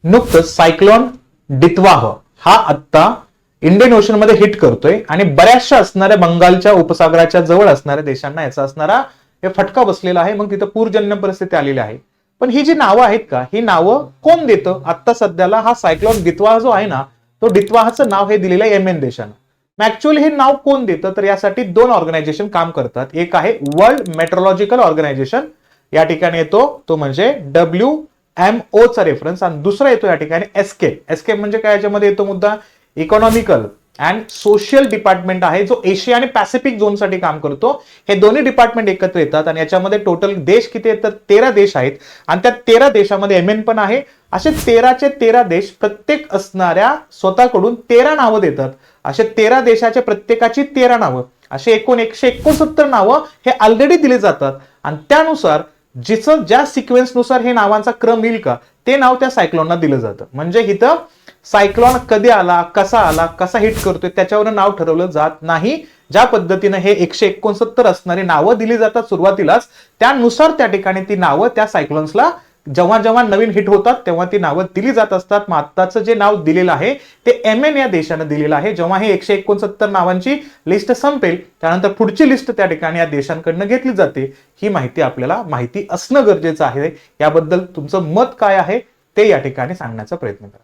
नुकतंच सायक्लोन डित्वाह हा आत्ता इंडियन ओशन मध्ये हिट करतोय आणि बऱ्याचशा असणाऱ्या बंगालच्या उपसागराच्या जवळ असणाऱ्या देशांना याचा असणारा हे फटका बसलेला आहे. मग तिथं पूरजन्य परिस्थिती आलेली आहे. पण ही जी नावं आहेत का, ही नावं कोण देतं? आता सध्याला हा सायक्लोन डित्वाह जो आहे ना, तो डित्वाहचं नाव हे दिलेलं आहे येमेन देशानं. मग ऍक्च्युअली हे नाव कोण देतं? तर यासाठी दोन ऑर्गनायझेशन काम करतात. एक आहे वर्ल्ड मेट्रोलॉजिकल ऑर्गनायझेशन, या ठिकाणी येतो तो म्हणजे WMO चा रेफरन्स, आणि दुसरा येतो या ठिकाणी एस्केप. एस्केप म्हणजे काय? याच्यामध्ये येतो मुद्दा इकॉनॉमिकल अँड सोशल डिपार्टमेंट आहे, जो एशिया आणि पॅसिफिक झोन साठी काम करतो. हे दोन्ही डिपार्टमेंट एकत्र येतात आणि याच्यामध्ये टोटल देश किती आहेत? तर 13 देश आहेत आणि त्या 13 देशामध्ये येमेन पण आहे. असे 13चे 13 देश प्रत्येक असणाऱ्या स्वतःकडून 13 नावं देतात. असे 13 देशाच्या प्रत्येकाची 13 नावं, असे एकूण 169 नावं हे ऑलरेडी दिले जातात आणि त्यानुसार जिचं ज्या सिक्वेन्सनुसार हे नावांचा क्रम येईल का, ते नाव त्या सायक्लोनला दिलं जातं. म्हणजे इथं सायक्लोन कधी आला, कसा हिट करतोय त्याच्यावर नाव ठरवलं जात नाही. ज्या पद्धतीने हे 169 असणारी नावं दिली जातात सुरुवातीलाच, त्यानुसार त्या ठिकाणी ती नावं त्या सायक्लोन्सला जेव्हा जेव्हा नवीन हिट होतात तेव्हा ती नावं दिली जात असतात. मग आत्ताचं जे नाव दिलेलं आहे ते येमेन या देशानं दिलेलं आहे. जेव्हा हे 169 नावांची लिस्ट संपेल त्यानंतर पुढची लिस्ट त्या ठिकाणी या देशांकडनं घेतली जाते. ही माहिती आपल्याला माहिती असणं गरजेचं आहे. याबद्दल तुमचं मत काय आहे ते या ठिकाणी सांगण्याचा प्रयत्न करा.